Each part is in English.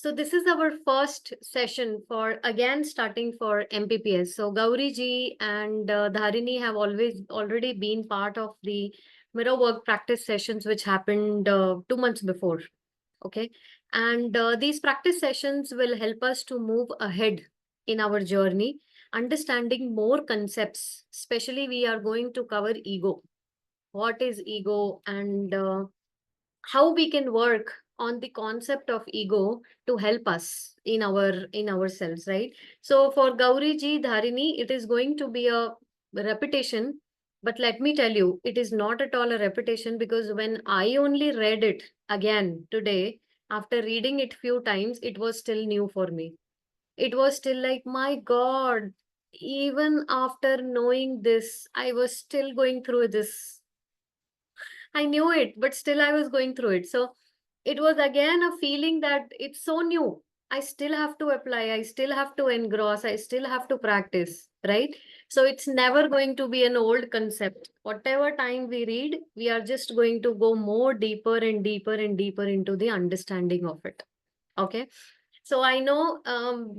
So this is our first session for again starting for MPPS. So Gauri ji and Dharini have already been part of the mirror work practice sessions which happened 2 months before. Okay. And these practice sessions will help us to move ahead in our journey, understanding more concepts. Especially we are going to cover ego. What is ego and how we can work on the concept of ego to help us in ourselves, right? So for Gauri ji, Dharini, it is going to be a repetition, but let me tell you, it is not at all a repetition, because when I only read it again today, after reading it few times, it was still new for me. It was still like, my god, even after knowing this, I was still going through this. I knew it, but still I was going through it. So it was again a feeling that it's so new. I still have to apply, I still have to engross, I still have to practice, right? So it's never going to be an old concept. Whatever time we read, we are just going to go more deeper and deeper and deeper into the understanding of it. Okay. So I know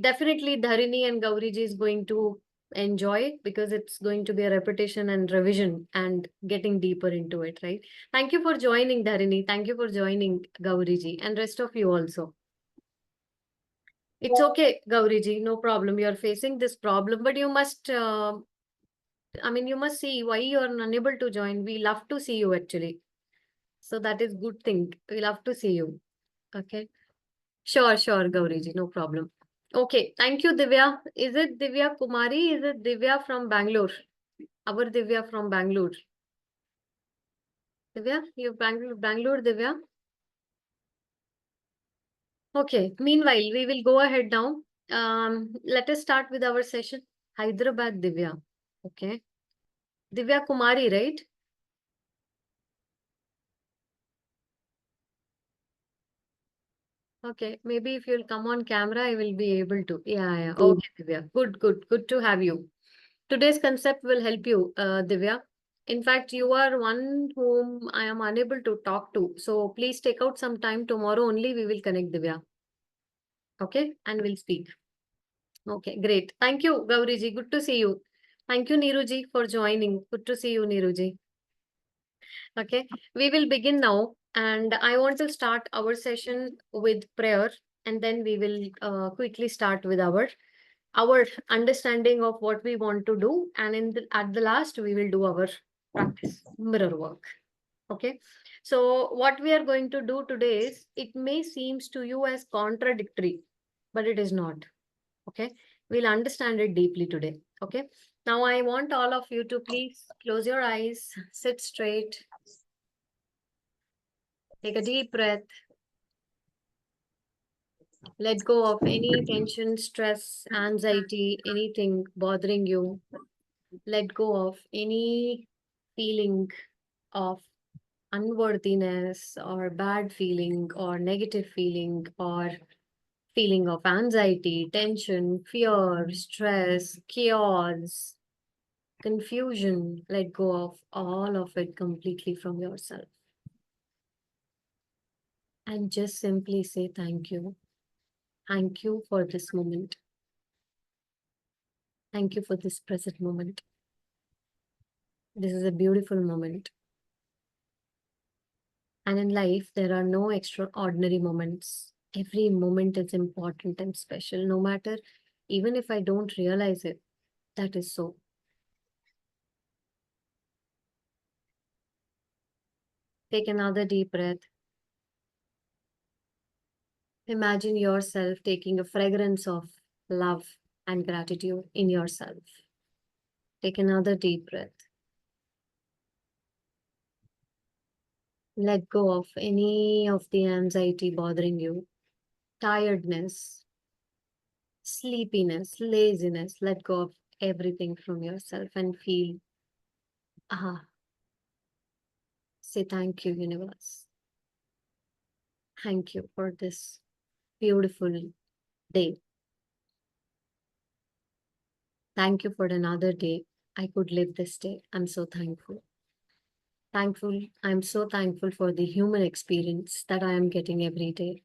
definitely Dharini and Gauriji is going to enjoy it, because it's going to be a repetition and revision and getting deeper into it, right? Thank you for joining, Dharini. Thank you for joining, Gauriji, and rest of you also. It's okay, Gauriji, no problem. You're facing this problem, but you must, you must see why you're unable to join. We love to see you actually. So that is good thing. We love to see you. Okay. Sure, sure, Gauriji, no problem. Okay, thank you, Divya. Is it Divya Kumari? Is it Divya from Bangalore? Our Divya from Bangalore. Divya, you Bangalore, Divya? Okay, meanwhile, we will go ahead now. Let us start with our session. Hyderabad, Divya. Okay. Divya Kumari, right? Okay, maybe if you'll come on camera, I will be able to. Yeah, yeah. Okay, Divya. Good, good, good to have you. Today's concept will help you, Divya. In fact, you are one whom I am unable to talk to. So please take out some time. Tomorrow only we will connect, Divya. Okay, and we'll speak. Okay, great. Thank you, Gauriji. Good to see you. Thank you, Neeruji, for joining. Good to see you, Neeruji. Okay, we will begin now. And I want to start our session with prayer. And then we will quickly start with our understanding of what we want to do, and at the last we will do our practice mirror work. Okay, so what we are going to do today is, it may seems to you as contradictory, but it is not. Okay, we'll understand it deeply today. Okay, now I want all of you to please close your eyes, sit straight, take a deep breath, let go of any tension, stress, anxiety, anything bothering you. Let go of any feeling of unworthiness or bad feeling or negative feeling or feeling of anxiety, tension, fear, stress, chaos, confusion. Let go of all of it completely from yourself. And just simply say thank you. Thank you for this moment. Thank you for this present moment. This is a beautiful moment. And in life, there are no extraordinary moments. Every moment is important and special, no matter, even if I don't realize it, that is so. Take another deep breath. Imagine yourself taking a fragrance of love and gratitude in yourself. Take another deep breath. Let go of any of the anxiety bothering you, tiredness, sleepiness, laziness. Let go of everything from yourself and feel, ah, say thank you, universe. Thank you for this beautiful day. Thank you for another day. I could live this day. I'm so thankful. Thankful. I'm so thankful for the human experience that I am getting every day.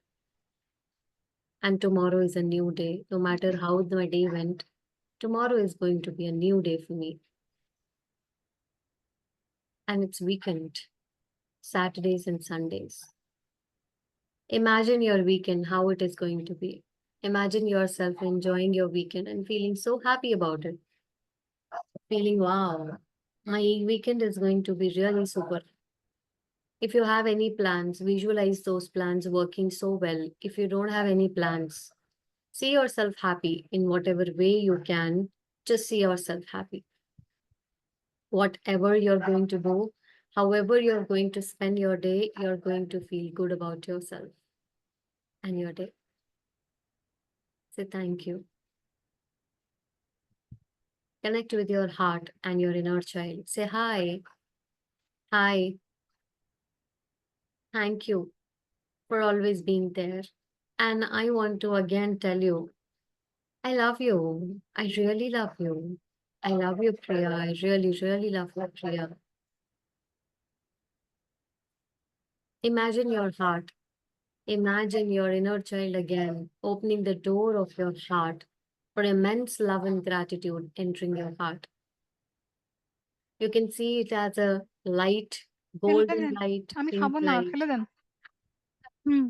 And tomorrow is a new day. No matter how my day went, tomorrow is going to be a new day for me. And it's weekend, Saturdays and Sundays. Imagine your weekend, how it is going to be. Imagine yourself enjoying your weekend and feeling so happy about it. Feeling, wow, my weekend is going to be really super. If you have any plans, visualize those plans working so well. If you don't have any plans, see yourself happy in whatever way you can. Just see yourself happy. Whatever you're going to do, however you're going to spend your day, you're going to feel good about yourself and your day. Say thank you. Connect with your heart and your inner child. Say hi. Hi. Thank you for always being there. And I want to again tell you, I love you. I really love you. I love you, Priya. I really, really love you, Priya. Imagine your heart. Imagine your inner child again, opening the door of your heart for immense love and gratitude entering your heart. You can see it as a light, golden Helen, light, আমি pink খাবো না light. ফেলে দেন হুম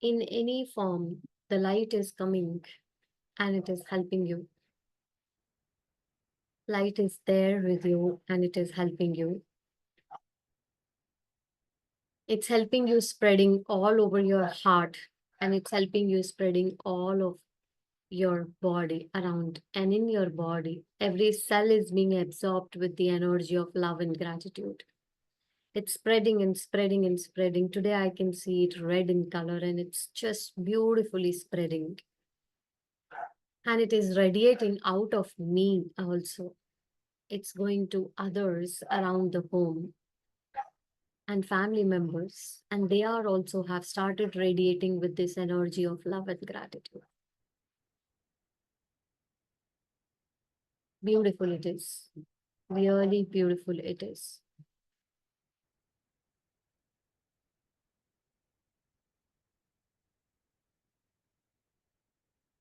In any form, the light is coming and it is helping you. Light is there with you and it is helping you. It's helping you spreading all over your heart and it's helping you spreading all of your body around and in your body. Every cell is being absorbed with the energy of love and gratitude. It's spreading and spreading and spreading. Today I can see it red in color and it's just beautifully spreading. And it is radiating out of me also. It's going to others around the home and family members. And they are also have started radiating with this energy of love and gratitude. Beautiful it is. Really beautiful it is.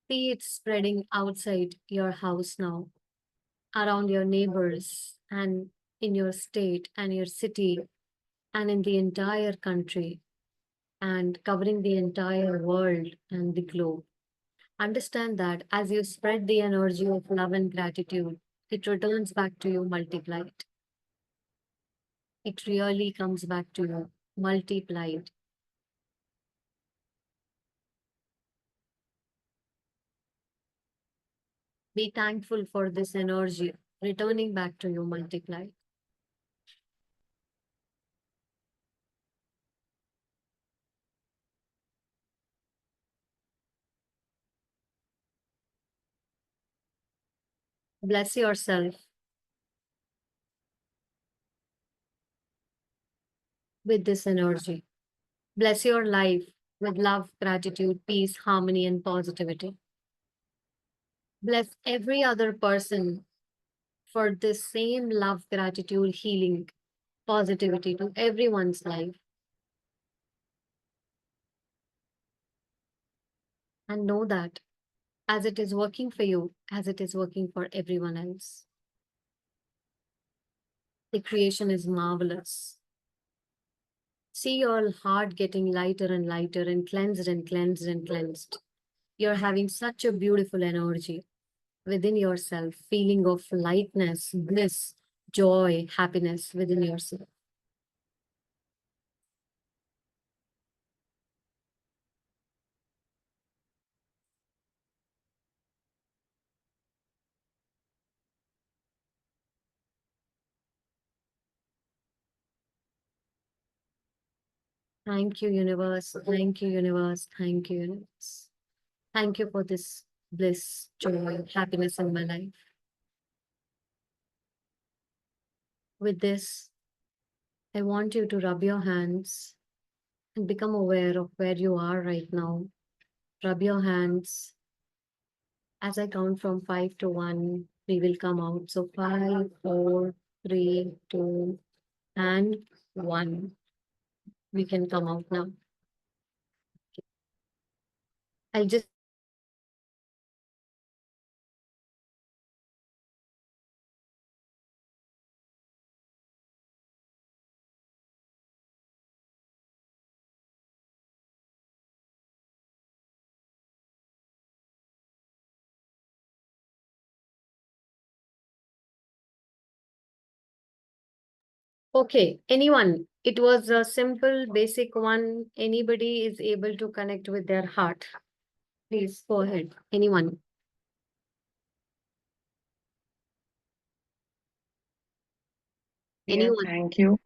See it spreading outside your house now, around your neighbors, and in your state and your city, and in the entire country, and covering the entire world and the globe. Understand that as you spread the energy of love and gratitude, it returns back to you multiplied. It really comes back to you multiplied. Be thankful for this energy returning back to you multiplied. Bless yourself with this energy. Bless your life with love, gratitude, peace, harmony, and positivity. Bless every other person for this same love, gratitude, healing, positivity to everyone's life. And know that as it is working for you, as it is working for everyone else, the creation is marvelous. See your heart getting lighter and lighter and cleansed and cleansed and cleansed. You're having such a beautiful energy within yourself, feeling of lightness, bliss, joy, happiness within yourself. Thank you, universe. Thank you, universe. Thank you, universe. Thank you for this bliss, joy, happiness in my life. With this, I want you to rub your hands and become aware of where you are right now. Rub your hands. As I count from 5 to 1, we will come out. So 5, 4, 3, 2, and 1. We can come out now. I'll just okay. Anyone? It was a simple, basic one. Anybody is able to connect with their heart. Please go ahead. Anyone? Yeah, Anyone? thank you.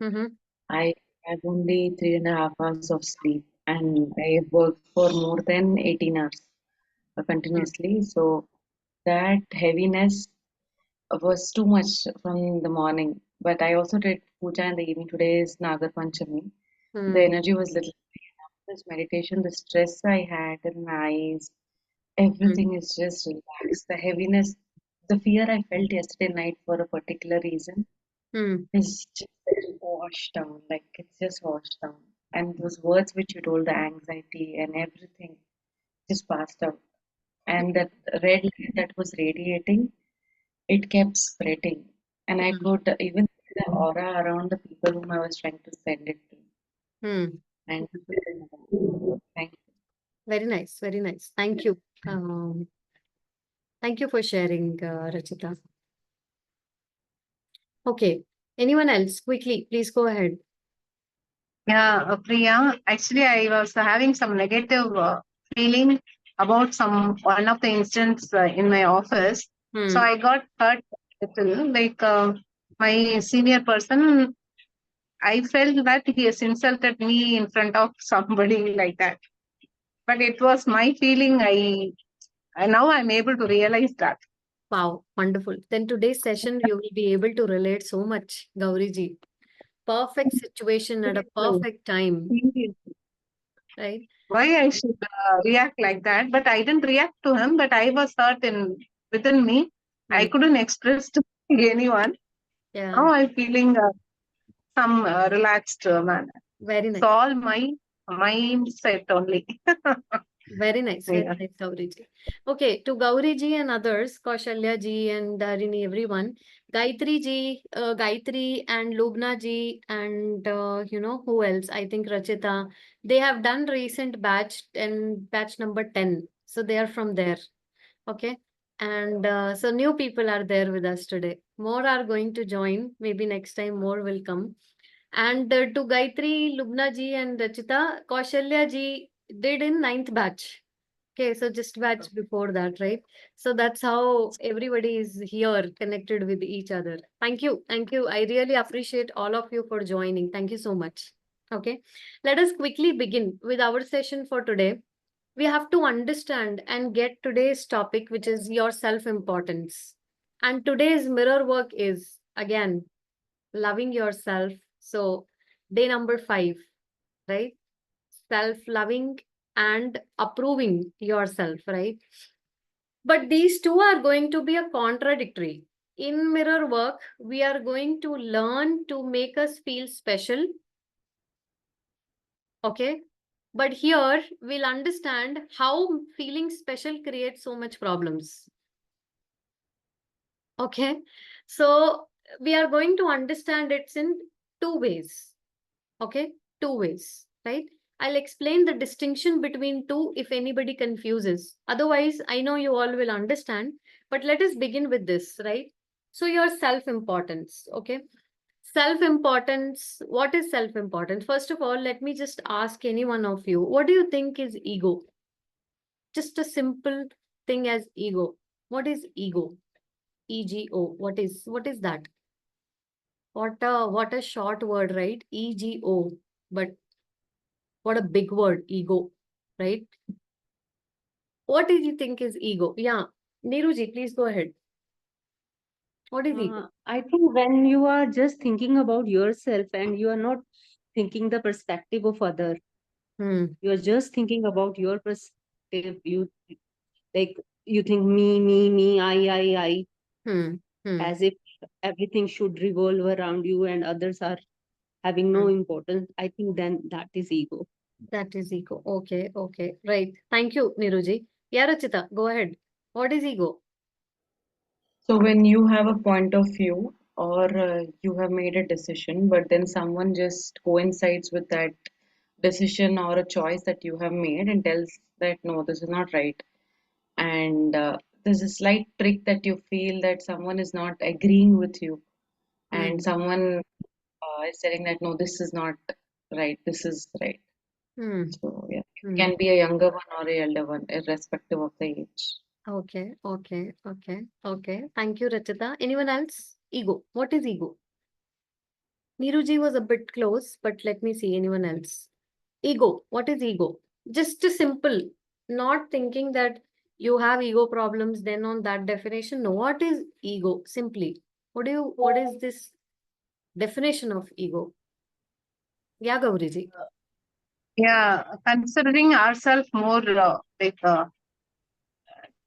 Mm-hmm. I have only 3.5 hours of sleep and I worked for more than 18 hours continuously. So that heaviness was too much from the morning. But I also did puja in the evening. Today is Nagar Panchami. The Hmm. energy was little high. And after this meditation, the stress I had in my eyes, Hmm. everything is just relaxed. The heaviness, the fear I felt yesterday night for a particular reason Hmm. it's just washed down, like it's just washed down. And those words which you told, the anxiety and everything just passed out. And that red light that was radiating, it kept spreading. And I Hmm. could even see the aura around the people whom I was trying to send it to. Hmm. And thank you. Very nice. Very nice. Thank you. Thank you for sharing, Rachita. Okay. Anyone else? Quickly, please go ahead. Yeah, Priya. Actually, I was having some negative feeling about some one of the incidents in my office. So Hmm. I got hurt a little. Like my senior person, I felt that he has insulted me in front of somebody like that. But it was my feeling. Now I'm able to realize that. Wow. Wonderful. Then today's session, you will be able to relate so much, Gauriji. Perfect situation at a perfect time, right? Why I should react like that? But I didn't react to him. But I was hurt in within me. I Hmm. couldn't express to anyone. Yeah. Now I'm feeling some relaxed manner. Very It's nice. all my mindset only. Very Yeah. nice, Gauriji. Okay, to Gauriji and others, Kaushalya ji and Dharini, everyone, Gayatri ji, Gayatri and Lubna ji, and who else? I think Rachita. They have done recent batch and batch number 10. So they are from there. Okay. And so new people are there with us today. More are going to join. Maybe next time more will come. And to Gayatri, Lubna ji and Rachita, Kaushalya ji did in ninth batch. Okay, so just batch before that, right? So that's how everybody is here connected with each other. Thank you. Thank you. I really appreciate all of you for joining. Thank you so much. Okay, let us quickly begin with our session for today. We have to understand and get today's topic, which is your self importance. And today's mirror work is again loving yourself. So, day number 5, right? Self loving and approving yourself, right? But these two are going to be a contradictory. In mirror work, we are going to learn to make us feel special, okay? But here we'll understand how feeling special creates so much problems. Okay. So we are going to understand it's in two ways. Okay. Two ways, right? I'll explain the distinction between two if anybody confuses. Otherwise, I know you all will understand. But let us begin with this, right? So your self-importance. Okay. Self-importance. What is self-importance? First of all, let me just ask any one of you, what do you think is ego? Just a simple thing as ego. What is ego? EGO. What is that? What a short word, right? EGO. But what a big word, ego, right? What do you think is ego? Yeah. Neeruji, please go ahead. What is ego? I think when you are just thinking about yourself and you are not thinking the perspective of other, Hmm. you are just thinking about your perspective. You like you think me, I, Hmm. Hmm. as if everything should revolve around you and others are having no Hmm. importance. I think then that is ego. That is ego. Okay, okay, right. Thank you, Niruji. Yeah, Rachita, go ahead. What is ego? So when you have a point of view or you have made a decision, but then someone just coincides with that decision or a choice that you have made and tells that no, this is not right. And there's a slight trick that you feel that someone is not agreeing with you, and Hmm. someone is telling that no, this is not right, this is right. Hmm. So yeah, it Hmm. can be a younger one or a elder one, irrespective of the age. Okay, okay, okay, okay. Thank you, Rachita. Anyone else? Ego. What is ego? Niruji was a bit close, but let me see anyone else. Ego. What is ego? Just a simple, not thinking that you have ego problems, then on that definition. No, what is ego? Simply. What is this definition of ego? Yeah, Gauriji. Yeah, considering ourselves more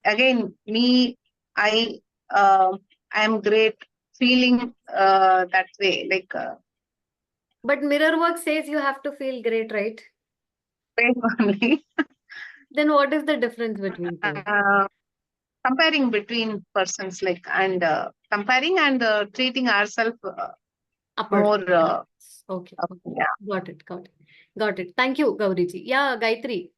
again, me, I, uh, I am great, feeling that way, But mirror work says you have to feel great, right? great only. Then what is the difference between two? uh, Comparing between persons, and comparing and treating ourselves Upper. more. Okay, okay. Yeah. Got it, got it. Got it. Thank you, Gauriji. Yeah, Gayatri.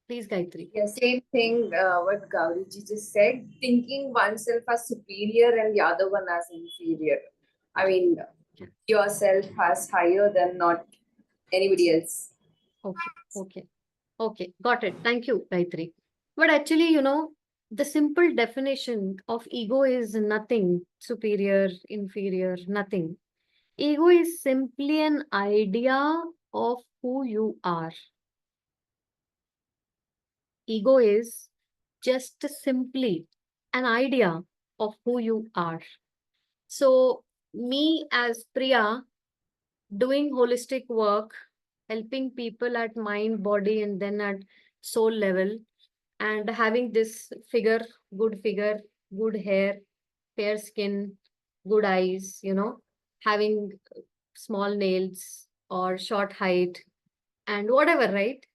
Please, Gayatri. Yeah, same thing, what Gauriji just said, thinking oneself as superior and the other one as inferior. I mean, Yeah. yourself as higher than not anybody else. Okay, okay, okay. Got it. Thank you, Gayatri. But actually, the simple definition of ego is nothing superior, inferior, nothing. Ego is simply an idea of who you are. Ego is just simply an idea of who you are. So, me as Priya doing holistic work, helping people at mind, body, and then at soul level, and having this figure, good hair, fair skin, good eyes, having small nails or short height, and whatever, right?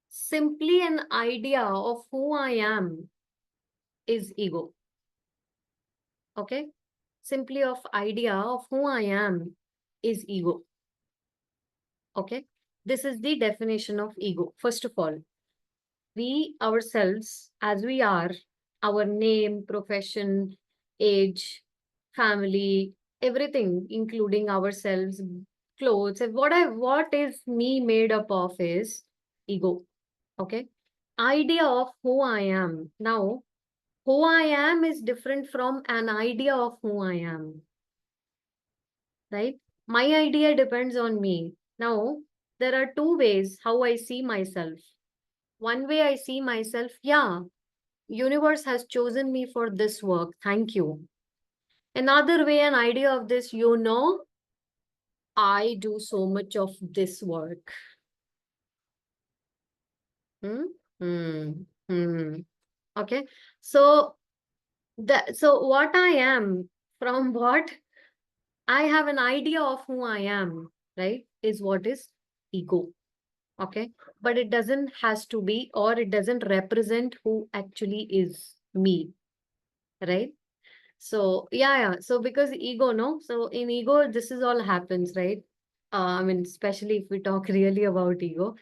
Simply an idea of who I am is ego. Okay? Simply of idea of who I am is ego. Okay? This is the definition of ego. First of all, we ourselves, as we are, our name, profession, age, family, everything, including ourselves, clothes, and what is me made up of is ego. Okay? Idea of who I am. Now, who I am is different from an idea of who I am, right? My idea depends on me. Now, there are two ways how I see myself. One way I see myself, yeah, universe has chosen me for this work. Thank you. Another way, an idea of this, I do so much of this work. Hmm? Hmm. Hmm. Okay. So so what I am from what I have an idea of who I am, right? Is what is ego. Okay. But it doesn't has to be, or it doesn't represent who actually is me, right? So yeah. So because ego, no? So in ego, this is all happens, right? I mean, especially if we talk really about ego,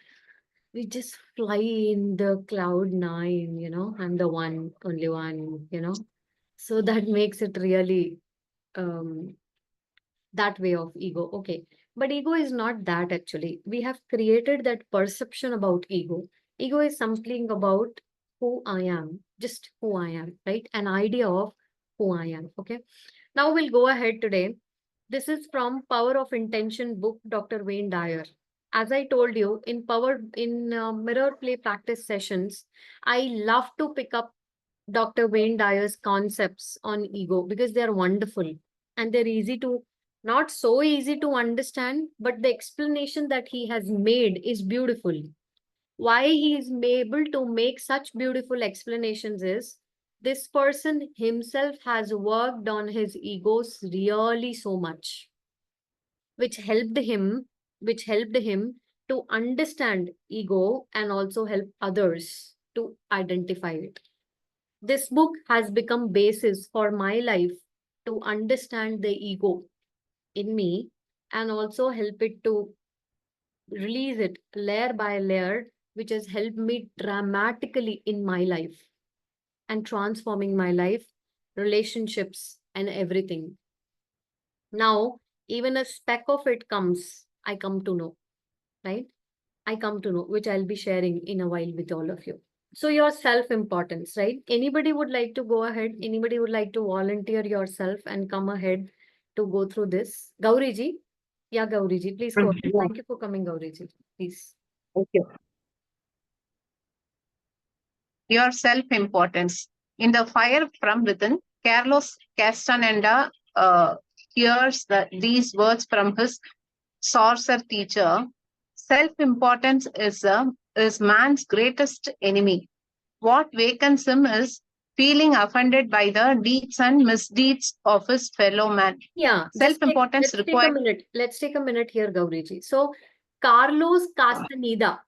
we just fly in the cloud nine, I'm the one, only one. So that makes it really um that way of ego. Okay. But ego is not that actually. We have created that perception about ego. Ego is something about who I am, just who I am, right? An idea of who I am. Okay. Now we'll go ahead today. This is from Power of Intention book, Dr. Wayne Dyer. As I told you, in mirror play practice sessions, I love to pick up Dr. Wayne Dyer's concepts on ego because they're wonderful and they're not so easy to understand, but the explanation that he has made is beautiful. Why he is able to make such beautiful explanations is this person himself has worked on his egos really so much, which helped him to understand ego and also help others to identify it. This book has become basis for my life to understand the ego in me and also help it to release it layer by layer, which has helped me dramatically in my life and transforming my life, relationships, and everything. Now, even a speck of it comes, I come to know, right? I come to know, which I'll be sharing in a while with all of you. So, your self importance, right? Anybody would like to go ahead? Anybody would like to volunteer yourself and come ahead to go through this? Gauri ji? Yeah, Gauri ji, please go ahead. Yeah. Thank you for coming, Gauri ji. Please. Okay. Your self-importance. In the fire from within, Carlos Castaneda hears these words from his sorcerer teacher. Self-importance is man's greatest enemy. What wakens him is feeling offended by the deeds and misdeeds of his fellow man. Yeah, Self-importance let's take a requires minute. Let's take a minute here, Gauri ji. So, Carlos Castaneda,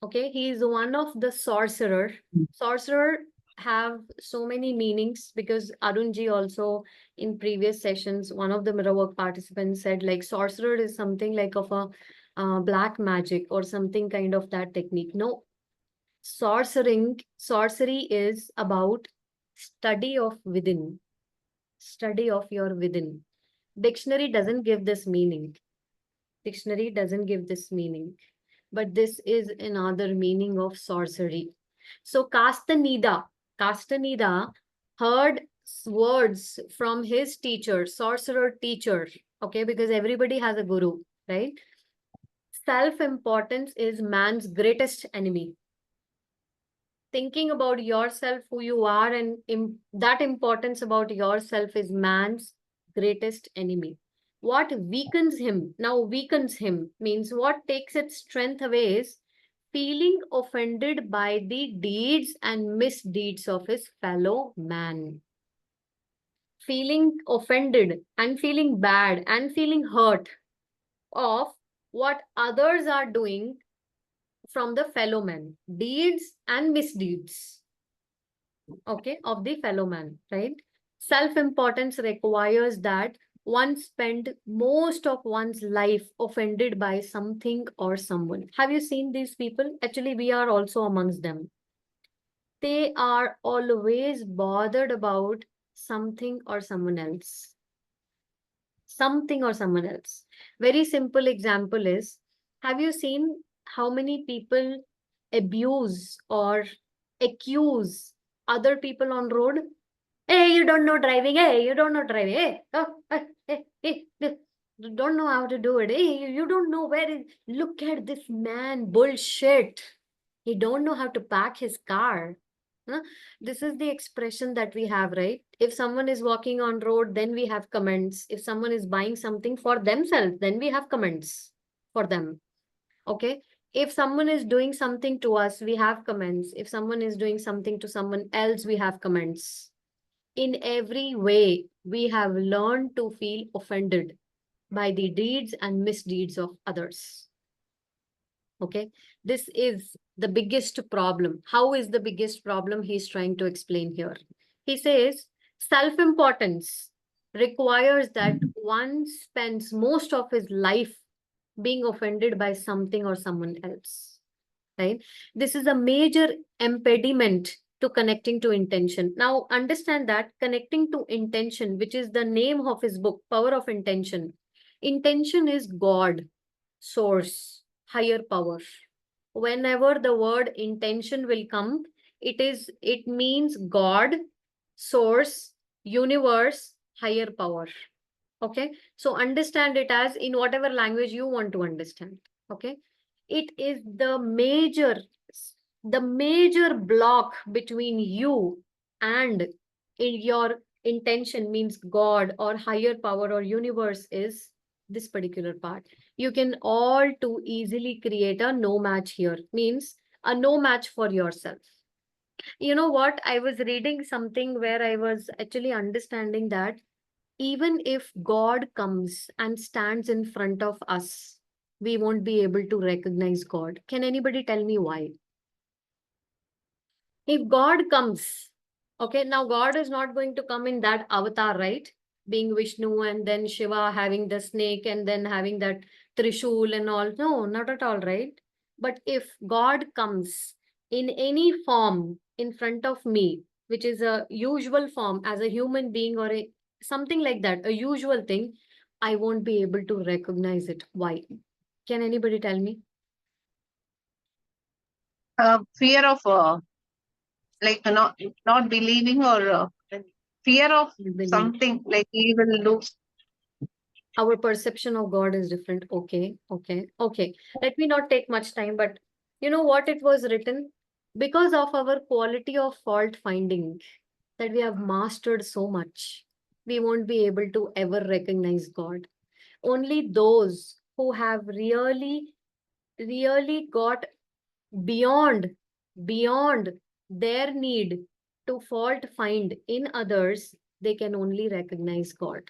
okay, he is one of the sorcerer. Sorcerer have so many meanings because Arun ji also in previous sessions, one of the mirror work participants said like sorcerer is something like of a black magic or something kind of that technique. No, sorcery is about study of within, study of your within. Dictionary doesn't give this meaning. Dictionary doesn't give this meaning, but this is another meaning of sorcery. So Castaneda heard words from his teacher, sorcerer teacher, okay, because everybody has a guru, right? Self-importance is man's greatest enemy. Thinking about yourself, who you are, and that importance about yourself is man's greatest enemy. What weakens him, now weakens him, means what takes its strength away is feeling offended by the deeds and misdeeds of his fellow man. Feeling offended and feeling bad and feeling hurt of what others are doing from the fellow man, deeds and misdeeds, okay, of the fellow man, right? Self-importance requires that one spend most of one's life offended by something or someone. Have you seen these people? Actually, we are also amongst them. They are always bothered about something or someone else. Something or someone else. Very simple example is, have you seen how many people abuse or accuse other people on road? Hey, you don't know driving. Hey, you don't know driving. Hey, you don't know how to do it. Hey, you don't know where is. Look at this man. Bullshit. He don't know how to pack his car. Huh? This is the expression that we have, right? If someone is walking on road, then we have comments. If someone is buying something for themselves, then we have comments for them. Okay. If someone is doing something to us, we have comments. If someone is doing something to someone else, we have comments. In every way, we have learned to feel offended by the deeds and misdeeds of others. Okay, this is the biggest problem. How is the biggest problem he's trying to explain here? He says self-importance requires that one spends most of his life being offended by something or someone else, right? This is a major impediment to connecting to intention. Now, understand that connecting to intention, which is the name of his book, Power of Intention. Intention is God, source, higher power. Whenever the word intention will come, it means God, source, universe, higher power. Okay, so understand it as in whatever language you want to understand. Okay, it is the major block between you and in your intention, means God or higher power or universe, is this particular part. You can all too easily create a no match here, means a no match for yourself. You know what, I was reading something where I was actually understanding that even if God comes and stands in front of us, we won't be able to recognize God. Can anybody tell me why? If God comes, okay, now God is not going to come in that avatar, right? Being Vishnu and then Shiva having the snake and then having that Trishul and all. No, not at all, right? But if God comes in any form in front of me, which is a usual form as a human being or something like that, a usual thing, I won't be able to recognize it. Why? Can anybody tell me? Fear of like not believing, or fear of Believe. something like he will do. Our perception of God is different. Okay, okay, okay. Let me not take much time, but you know what it was written? Because of our quality of fault finding that we have mastered so much, we won't be able to ever recognize God. Only those who have really, really got beyond, beyond their need to fault find in others, they can only recognize God.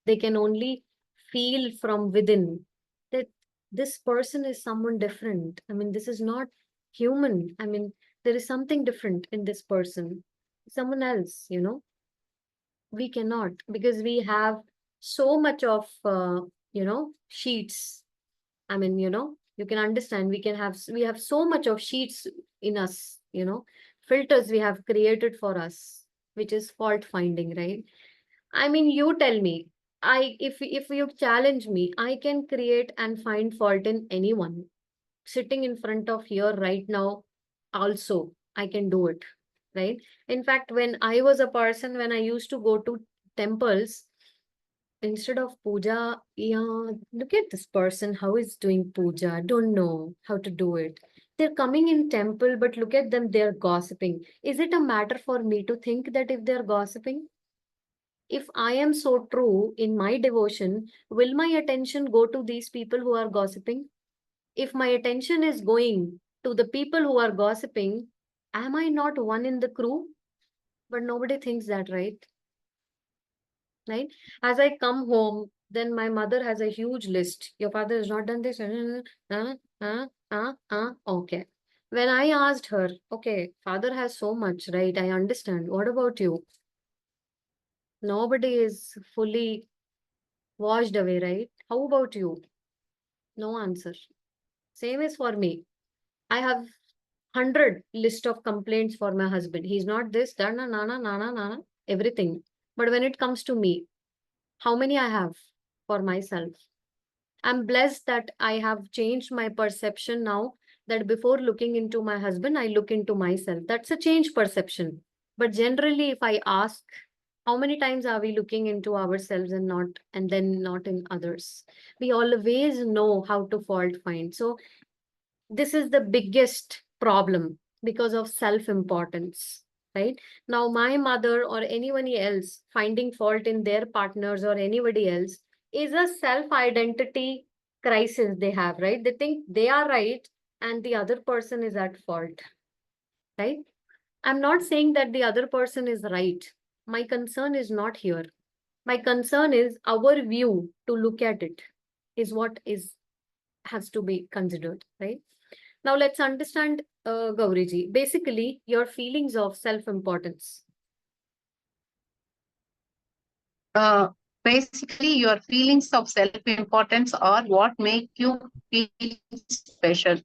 They can only feel from within that this person is someone different. I mean, this is not human. I mean, there is something different in this person, someone else, you know. We cannot, because we have so much of sheets. I mean, you can understand, we have so much of sheets in us, filters we have created for us, which is fault finding, right? I mean, you tell me, if you challenge me, I can create and find fault in anyone sitting in front of here right now. Also, I can do it, right? In fact, when I was a person, when I used to go to temples, instead of puja, yeah, look at this person, how is doing puja, don't know how to do it. They're coming in temple, but look at them, they're gossiping. Is it a matter for me to think that if they're gossiping? If I am so true in my devotion, will my attention go to these people who are gossiping? If my attention is going to the people who are gossiping, am I not one in the crew? But nobody thinks that, right? Right? As I come home, then my mother has a huge list. Your father has not done this. Okay. When I asked her, okay, father has so much, right? I understand. What about you? Nobody is fully washed away, right? How about you? No answer. Same is for me. I have 100 list of complaints for my husband. He's not this, that, na, na, na, na, na, na, everything. But when it comes to me, how many I have for myself? I'm blessed that I have changed my perception now, that before looking into my husband, I look into myself. That's a change perception. But generally, if I ask, how many times are we looking into ourselves and then not in others? We always know how to fault find. So this is the biggest problem because of self-importance, right? Now, my mother or anybody else finding fault in their partners or anybody else is a self-identity crisis they have, right? They think they are right and the other person is at fault, right? I'm not saying that the other person is right. My concern is not here. My concern is our view to look at it is what is has to be considered, right? Now let's understand, Gauriji, basically your feelings of self-importance. uh, Basically your feelings of self-importance are what make you feel special.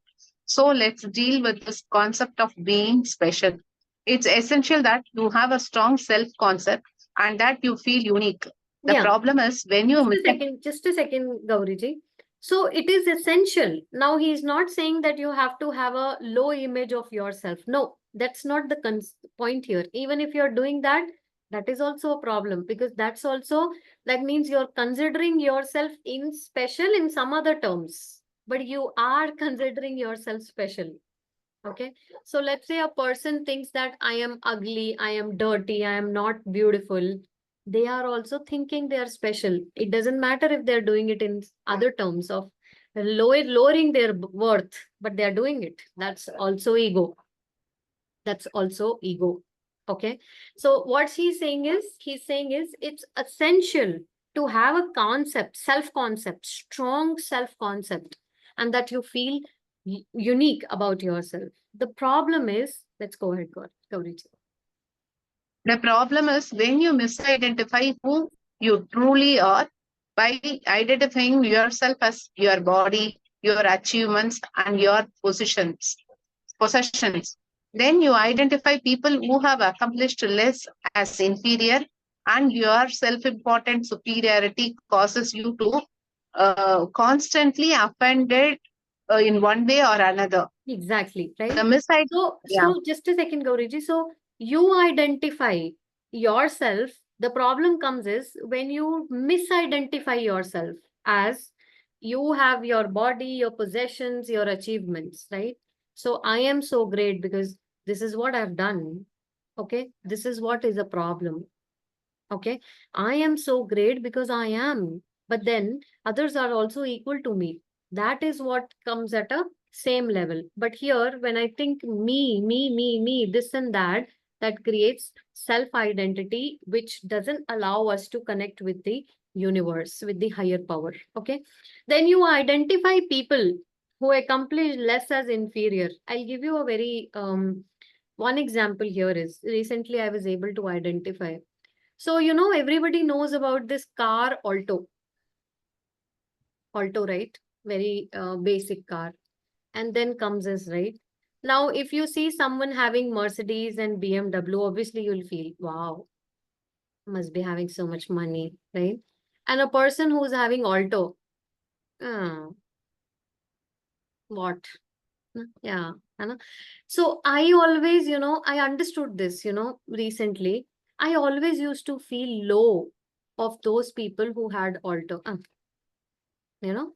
So let's deal with this concept of being special. It's essential that you have a strong self-concept and that you feel unique. The Yeah, problem is when you just a second, Gauriji. So it is essential. Now he is not saying that you have to have a low image of yourself. No, that's not the point here. Even if you're doing that, that is also a problem, because that means you're considering yourself in special in some other terms, but you are considering yourself special. Okay. So let's say a person thinks that I am ugly, I am dirty, I am not beautiful. They are also thinking they are special. It doesn't matter if they're doing it in other terms of lowering their worth, but they're doing it. That's also ego. That's also ego. Okay. So what he's saying is it's essential to have a concept, self-concept, strong self-concept. and that you feel unique about yourself. The problem is, let's go ahead, Gauri. The problem is when you misidentify who you truly are by identifying yourself as your body, your achievements, and your possessions. Then you identify people who have accomplished less as inferior, and your self-important superiority causes you to constantly offended in one way or another. Exactly, right? The misidentification. So, Yeah. just a second, Gauriji. So you identify yourself. The problem comes is when you misidentify yourself as you have your body, your possessions, your achievements, right? So I am so great because this is what I've done. Okay, this is what is a problem. Okay, I am so great because I am, but then others are also equal to me. That is what comes at a same level. But here, when I think me, this and that, that creates self identity, which doesn't allow us to connect with the universe, with the higher power. Okay, then you identify people who accomplish less as inferior. I'll give you a very one example here is recently I was able to identify. So, everybody knows about this car Alto, right? Very basic car. And then comes this, right? Now, if you see someone having Mercedes and BMW, obviously you'll feel, wow, must be having so much money, right? And a person who's having Alto, ah, what? Yeah. है ना? So I always, I understood this, recently. I always used to feel low of those people who had Alto. You know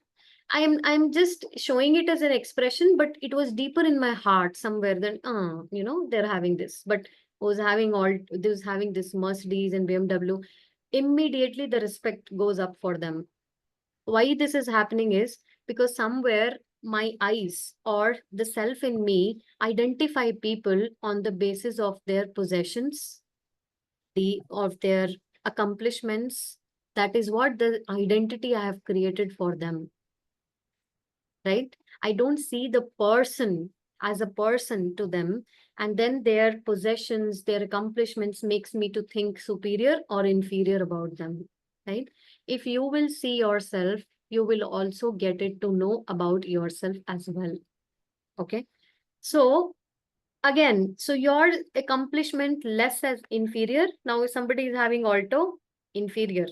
I'm just showing it as an expression, but it was deeper in my heart somewhere that they're having this, but was having this Mercedes and BMW. Immediately the respect goes up for them. Why this is happening is because somewhere my eyes or the self in me identify people on the basis of their possessions, of their accomplishments. That is what the identity I have created for them, right? I don't see the person as a person to them, and then their possessions, their accomplishments makes me to think superior or inferior about them, right? If you will see yourself, you will also get it to know about yourself as well. Okay. So again, so your accomplishment less as inferior. Now, if somebody is having Alto, inferior.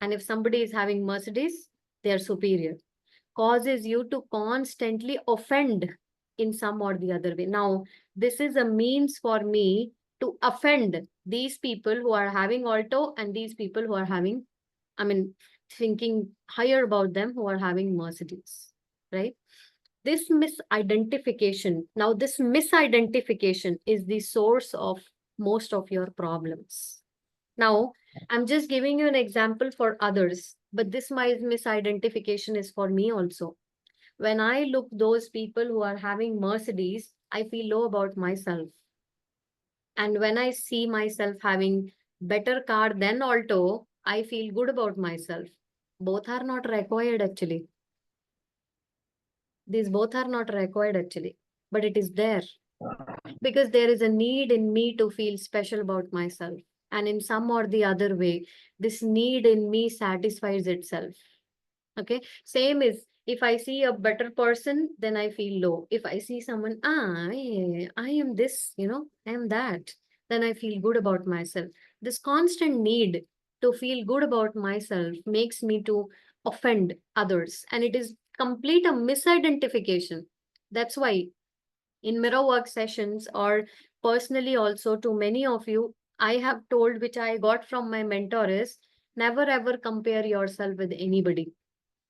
And if somebody is having Mercedes, they are superior, causes you to constantly offend in some or the other way. Now, this is a means for me to offend these people who are having Alto and these people who are having, thinking higher about them who are having Mercedes, right? This misidentification is the source of most of your problems. Now, I'm just giving you an example for others, but this misidentification is for me also. When I look those people who are having Mercedes, I feel low about myself. And when I see myself having better car than Alto, I feel good about myself. Both are not required actually. These both are not required actually, but it is there because there is a need in me to feel special about myself. And in some or the other way, this need in me satisfies itself. Okay. Same is if I see a better person, then I feel low. If I see someone, I am this, I am that, then I feel good about myself. This constant need to feel good about myself makes me to offend others. And it is complete a misidentification. That's why in mirror work sessions or personally also to many of you, I have told, which I got from my mentor, is never ever compare yourself with anybody.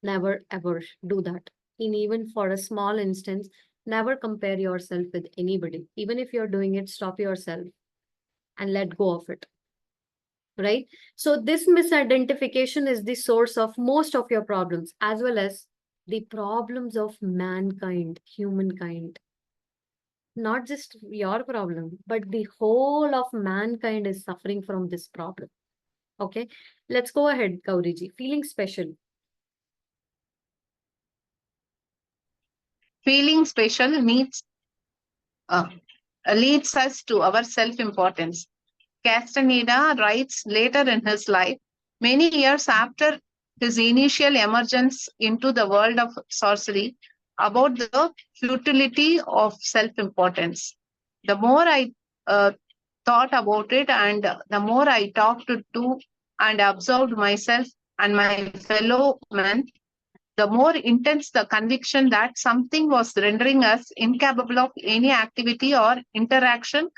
Never ever do that. In even for a small instance, never compare yourself with anybody. Even if you're doing it, stop yourself and let go of it. Right? So this misidentification is the source of most of your problems, as well as the problems of mankind, humankind. Not just your problem, but the whole of mankind is suffering from this problem. Okay, let's go ahead, Gauriji. Feeling special. feeling special uh, leads us to our self-importance. Castaneda writes later in his life, many years after his initial emergence into the world of sorcery, about the futility of self-importance. The more I uh, thought about it, and the more I talked to and observed myself and my fellow men, the more intense the conviction that something was rendering us incapable of any activity or interaction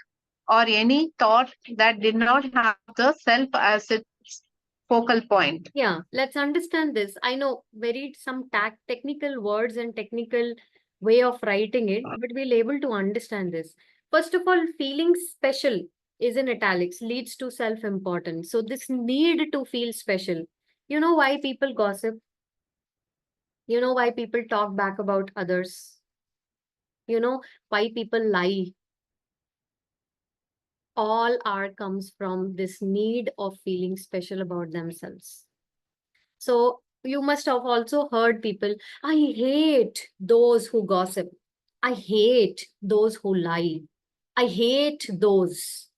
or any thought that did not have the self as its focal point. Yeah, let's understand this. I know very some technical words and technical way of writing it, but we'll able to understand this. First of all, feeling special is in italics, leads to self-importance. So this need to feel special. You know why people gossip? You know why people talk back about others? You know why people lie? All are comes from this need of feeling special about themselves. So you must have also heard people, I hate those who gossip. I hate those who lie. I hate those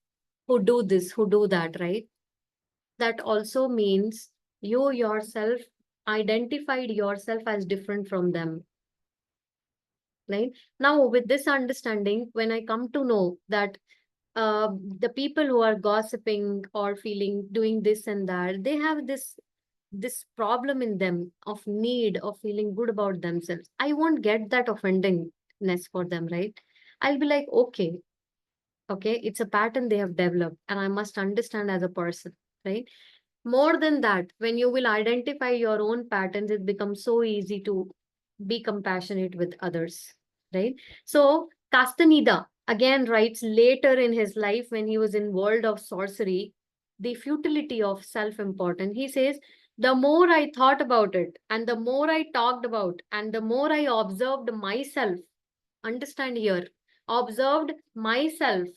who do this, who do that, right? That also means you yourself identified yourself as different from them, right? Now, with this understanding, when I come to know that the people who are gossiping or feeling doing this and that, they have this problem in them of need of feeling good about themselves. I won't get that offendingness for them, right? I'll be like, okay, it's a pattern they have developed, and I must understand as a person, right? More than that, when you will identify your own patterns, it becomes so easy to be compassionate with others, right? So Castaneda again writes later in his life when he was in world of sorcery, the futility of self-importance. He says, the more I thought about it, and the more I talked about, and the more I observed myself, understand here, observed myself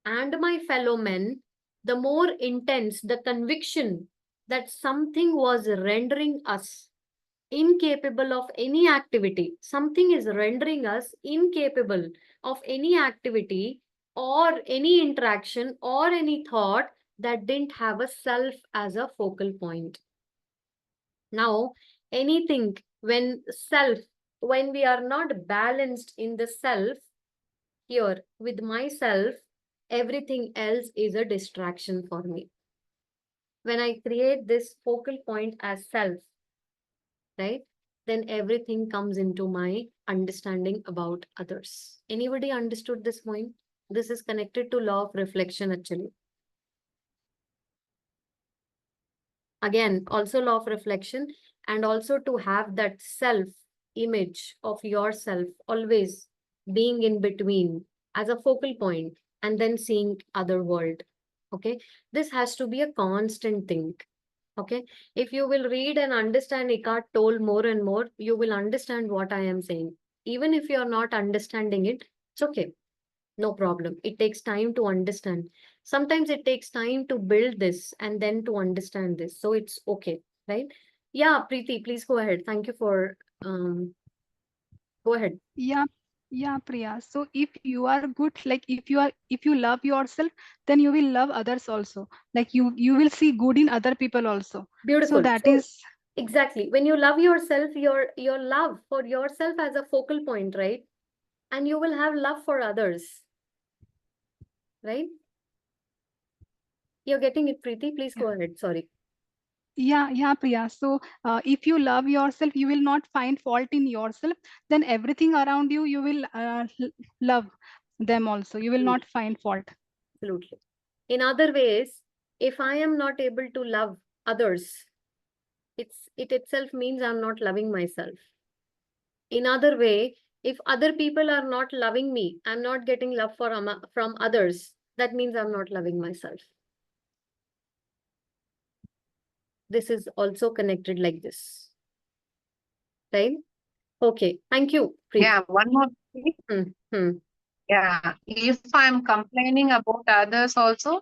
and my fellow men, the more intense the conviction that something was rendering us incapable of any activity. Something is rendering us incapable of any activity or any interaction or any thought that didn't have a self as a focal point. Now, anything when we are not balanced in the self, here with myself, everything else is a distraction for me. When I create this focal point as self, right, then everything comes into my understanding about others. Anybody understood this point? This is connected to law of reflection actually. Again, also law of reflection, and also to have that self image of yourself always being in between as a focal point and then seeing other world. Okay, this has to be a constant thing. Okay, if you will read and understand Eckhart Tolle more and more, you will understand what I am saying. Even if you are not understanding it, it's okay. No problem. It takes time to understand. Sometimes it takes time to build this and then to understand this. So it's okay, right? Yeah, Preeti, please go ahead. Thank you for go ahead. Yeah, yeah, Priya. So if you are good, like if you love yourself, then you will love others also. Like you will see good in other people also. So Beautiful. that So is exactly. When you love yourself, your love for yourself as a focal point, right? And you will have love for others, right? You're getting it, Preeti. Please yeah, go ahead. Sorry. yeah, Priya. So if you love yourself, you will not find fault in yourself. Then everything around you, you will love them also. You will Mm, not find fault. absolutely. In other ways, if I am not able to love others, it itself means I'm not loving myself. In other way, if other people are not loving me, I'm not getting love from others, that means I'm not loving myself. This is also connected like this, right? Okay, thank you, Preet. Yeah, one more thing. Hmm. Hmm. Yeah, if I'm complaining about others also,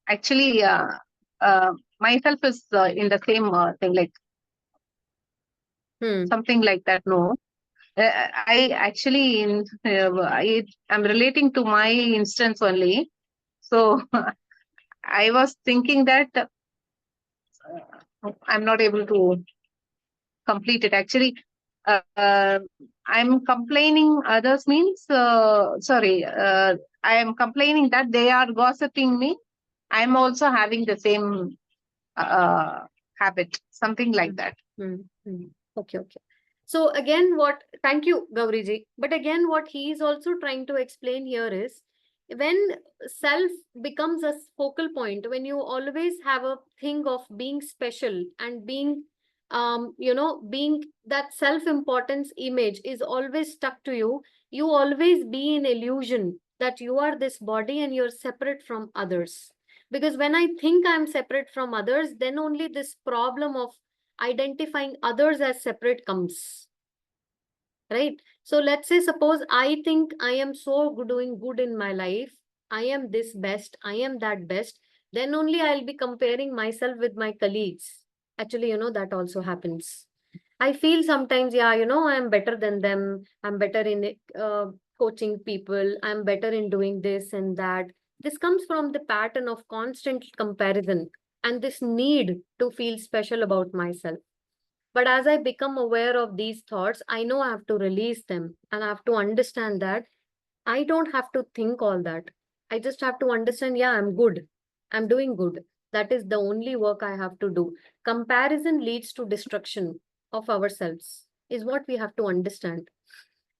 actually, myself is in the same thing, like Hmm. something like that. No, I actually, I'm relating to my instance only. So I was thinking that I'm not able to complete it. Actually, I'm complaining. Others means sorry. I am complaining that they are gossiping me. I'm also having the same habit, something like that. Okay, okay. So again, thank you, Gauriji. But again, what he is also trying to explain here is when self becomes a focal point, when you always have a thing of being special and being, being that self-importance image is always stuck to you, you always be in illusion that you are this body and you're separate from others. Because when I think I'm separate from others, then only this problem of identifying others as separate comes, right? So let's say, suppose I think I am so doing good in my life, I am this best, I am that best, then only I'll be comparing myself with my colleagues. Actually, that also happens. I feel sometimes, yeah, I'm better than them, I'm better in coaching people, I'm better in doing this and that. This comes from the pattern of constant comparison and this need to feel special about myself. But as I become aware of these thoughts, I know I have to release them and I have to understand that I don't have to think all that. I just have to understand, yeah, I'm good. I'm doing good. That is the only work I have to do. Comparison leads to destruction of ourselves, is what we have to understand.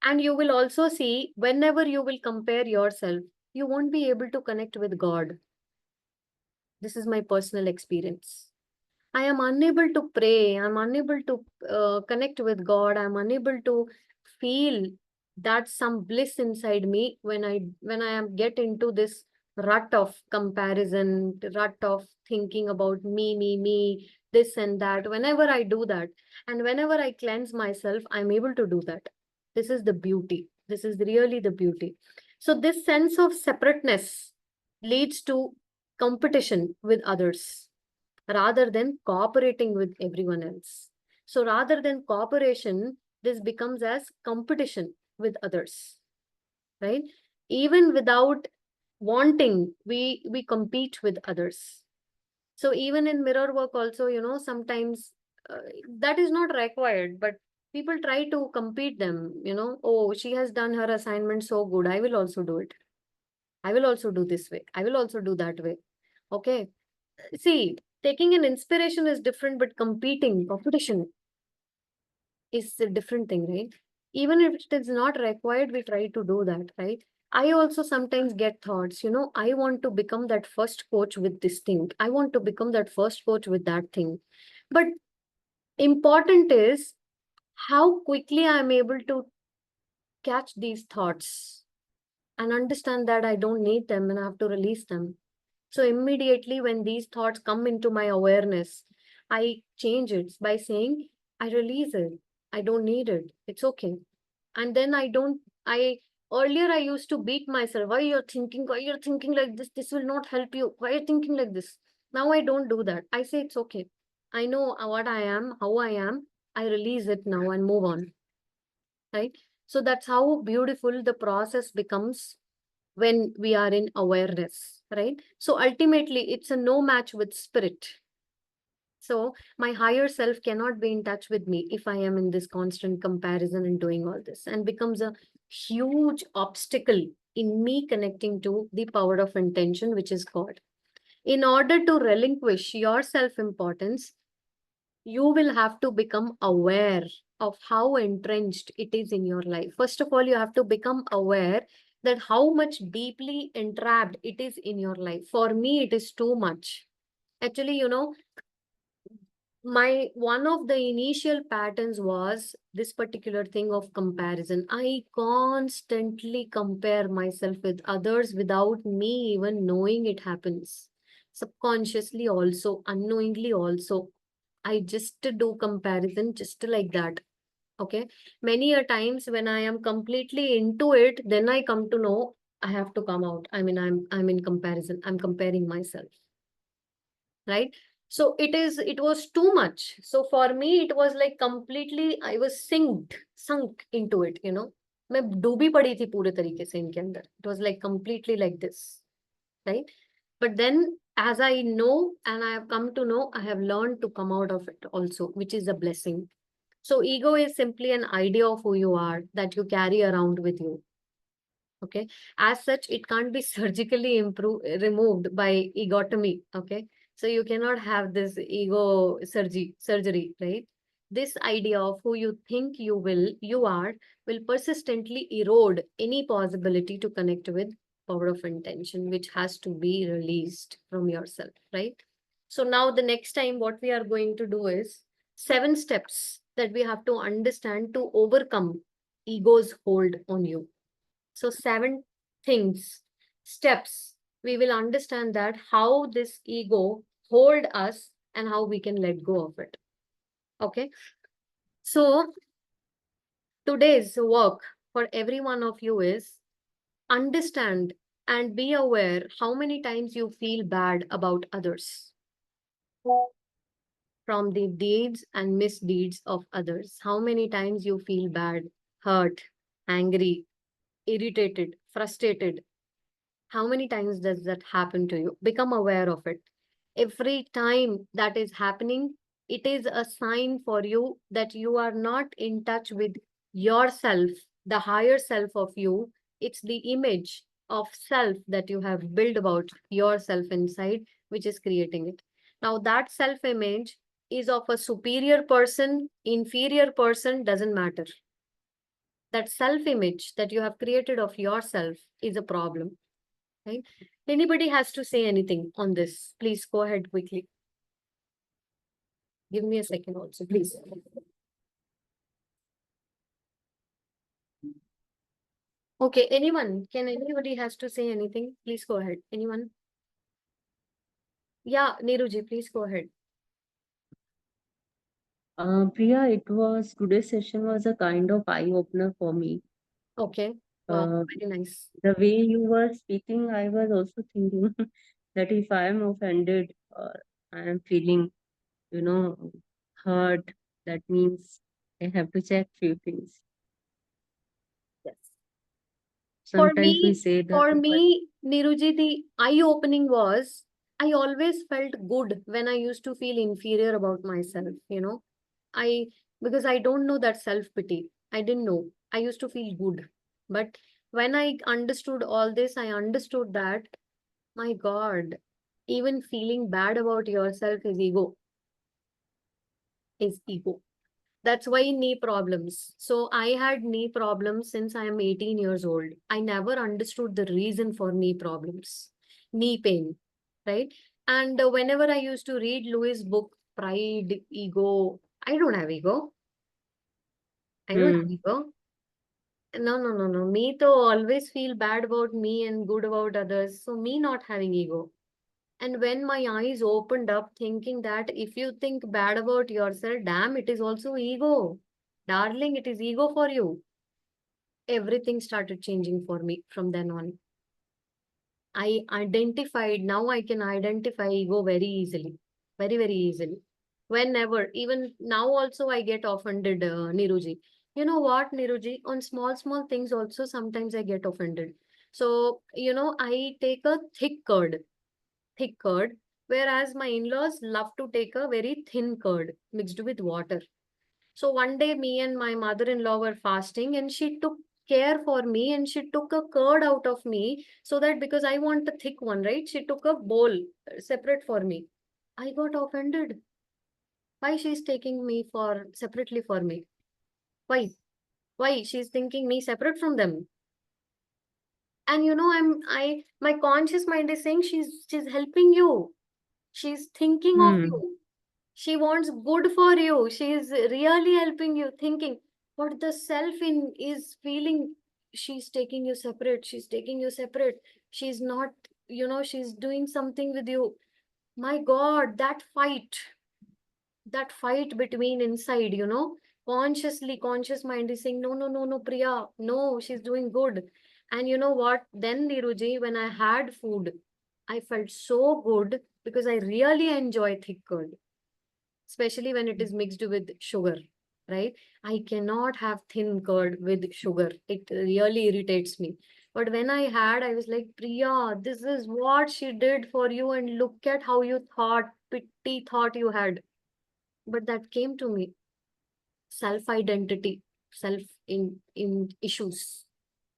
And you will also see whenever you will compare yourself, you won't be able to connect with God. This is my personal experience. I am unable to pray. I'm unable to connect with God. I'm unable to feel that some bliss inside me when I am get into this rut of comparison, rut of thinking about me, this and that. Whenever I do that, and whenever I cleanse myself, I'm able to do that. This is the beauty. This is really the beauty. So this sense of separateness leads to competition with others rather than cooperating with everyone else. So rather than cooperation, this becomes as competition with others, right? Even without wanting, we compete with others. So even in mirror work also, sometimes that is not required, but people try to compete them, oh, she has done her assignment so good, I will also do it. I will also do this way. I will also do that way. Okay. See, taking an inspiration is different, but competition is a different thing, right? Even if it is not required, we try to do that, right? I also sometimes get thoughts, I want to become that first coach with this thing. I want to become that first coach with that thing. But important is how quickly I'm able to catch these thoughts and understand that I don't need them and I have to release them. So immediately when these thoughts come into my awareness, I change it by saying, I release it. I don't need it. It's okay. And then earlier I used to beat myself. Why you're thinking like this? This will not help you. Why are you thinking like this? Now I don't do that. I say it's okay. I know what I am, how I am. I release it now and move on. Right? So that's how beautiful the process becomes when we are in awareness, right? So ultimately, it's a no match with spirit. So my higher self cannot be in touch with me if I am in this constant comparison and doing all this, and becomes a huge obstacle in me connecting to the power of intention, which is God. In order to relinquish your self-importance, you will have to become aware of how entrenched it is in your life. First of all, you have to become aware that how much deeply entrapped it is in your life. For me, it is too much. Actually, my one of the initial patterns was this particular thing of comparison. I constantly compare myself with others without me even knowing it happens. Subconsciously also, unknowingly also, I just do comparison just like that. Okay. Many a times when I am completely into it, then I come to know I have to come out. I mean, I'm in comparison. I'm comparing myself. Right. So it was too much. So for me, it was like completely, I was sunk into it, मैं डूबी पड़ी थी पूरे तरीके से इनके अंदर. It was like completely like this, right? But then, as I know and I have come to know, I have learned to come out of it also, which is a blessing. So ego is simply an idea of who you are that you carry around with you. Okay. As such, it can't be surgically removed by egotomy. Okay. So you cannot have this ego surgery, right? This idea of who you think you are, will persistently erode any possibility to connect with power of intention, which has to be released from yourself, right? So now the next time, what we are going to do is 7 steps that we have to understand to overcome ego's hold on you. So 7 things, steps, we will understand that how this ego hold us and how we can let go of it. Okay. So today's work for every one of you is understand and be aware how many times you feel bad about others from the deeds and misdeeds of others. How many times you feel bad, hurt, angry, irritated, frustrated. How many times does that happen to you? Become aware of it. Every time that is happening, it is a sign for you that you are not in touch with yourself, the higher self of you. It's the image of self that you have built about yourself inside, which is creating it. Now, that self image is of a superior person, inferior person, doesn't matter. That self image that you have created of yourself is a problem, right? Anybody has to say anything on this, please go ahead quickly. Give me a second also, please. Okay, anyone? Can anybody has to say anything? Please go ahead. Anyone? Yeah, Neeruji, please go ahead. Priya, today's session was a kind of eye opener for me. Okay. Wow, Uh, very nice. the way you were speaking, I was also thinking that if I am offended or I am feeling, hurt, that means I have to check few things. Yes. Sometimes we say that. For me, Neeruji, the eye-opening was, I always felt good when I used to feel inferior about myself, I, because I don't know that self-pity. I didn't know. I used to feel good. But when I understood all this, I understood that, my God, even feeling bad about yourself is ego. Is ego. That's why knee problems. So I had knee problems since I am 18 years old. I never understood the reason for knee problems, knee pain, right? And whenever I used to read Lewis' book, Pride, Ego, I don't have ego. I don't have ego. No, no, no, no. Me to always feel bad about me and good about others. So me not having ego. And when my eyes opened up, thinking that if you think bad about yourself, damn, it is also ego. Darling, it is ego for you. Everything started changing for me from then on. Now I can identify ego very easily. Very, very easily. Whenever, even now also I get offended, Niruji. You know what, Niruji? On small, small things also, sometimes I get offended. So, I take a thick curd, whereas my in-laws love to take a very thin curd mixed with water. So one day, me and my mother-in-law were fasting, and she took care for me and she took a curd out of me, so that because I want the thick one, right? She took a bowl separate for me. I got offended. Why she's taking me for separately for me? Why? Why she's thinking me separate from them? And my conscious mind is saying she's helping you. She's thinking of you. She wants good for you. She is really helping you, thinking what the self in is feeling. She's taking you separate. She's taking you separate. She's not, she's doing something with you. My God, that fight between inside, conscious mind is saying, no, no, no, no, Priya, no, she's doing good. And you know what? Then, Niruji, when I had food, I felt so good because I really enjoy thick curd, especially when it is mixed with sugar, right? I cannot have thin curd with sugar. It really irritates me. But when I had, I was like, Priya, this is what she did for you, and look at how you thought, pity thought you had. But that came to me, self identity, self in issues,